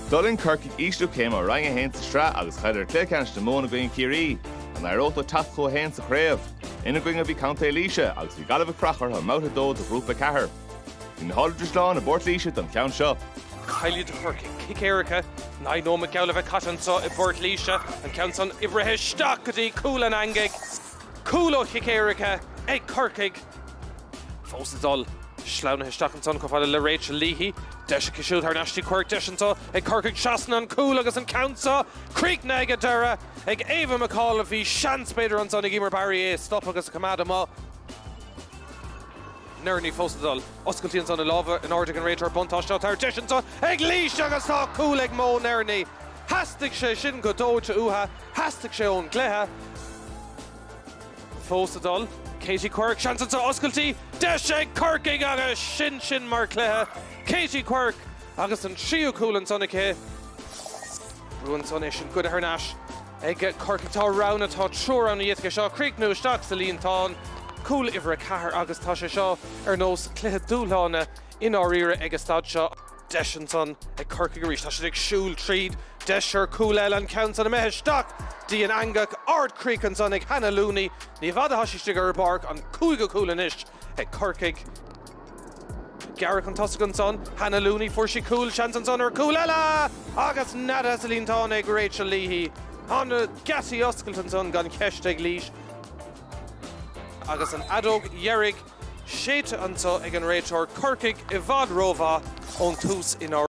Dulin Corcaigh Eastlu came a rang a hen sa stra agus chaidir clécans de móna going Kiri, and I wrote a tapco hen sa Craobh. Ina going a bhí Count Líse agus bhí galibh crachar a mouth dód a grúpa cahar. In Holdridge Lawn a bort Líse don count shop. Kylie de Corcaigh, kick Erica, Nai no McGowleve cotton so a bort Líse and counts on Ivrehe Stockady, cool and angig. Coolo kick Erica, a Corcaigh. Fósadol. Slaune hestachen son cofal le Rachel Leahy. Desha kishul her nashti quirk deshanto. A Corcaigh shasn on cool agus an countsa. Creek negadera. Eg Ava McCall of the chance bader on son a gamer Barry A. Stop agus a kamada Nerny Fósadol. Oscultians on a lava an Ordigan Rator Buntosh out her deshanto. Eg Leash agus ta cool eg mo Nerny. Hastic she shin go doja uha. Hastic she on Gleha. Fósadol. Katie Quirk, Shanson to Osculty, Deshe Corcaigh agus Shin Marcleha, Katie Quirk, agus an Trio Cool and Sonike, Ruin Sonishin, good her Nash, Egg Corcaigh ta round a ta sure on the Yitka Shaw, Creek no stock Celine Ton, Cool Ivra Cahar agus Tasha Shaw, Ernos Cleha Dulhana, in our era Eggestad Shaw, Deshanson, a Corcaigh Rish, Tashadik Shul Treed, Desher Cool and Counts on a Mehesh Stock. Dian Angak, Ard Creek and Sonic, Hannah Looney, Nevada Hashistiger Bark on Kuiga Coolanish, at Corcaigh. Garrick and Tuscan son, Hannah Looney, for she cool, Shanson son or Coolella, August Nada Celine Tonig, Rachel Leahy, on the Gassi Osculton son, Gun Keshteg Leash, August and Adog, Yerrig, Shate and so again Rachel, Corcaigh, Ivad Rova, on Toos in our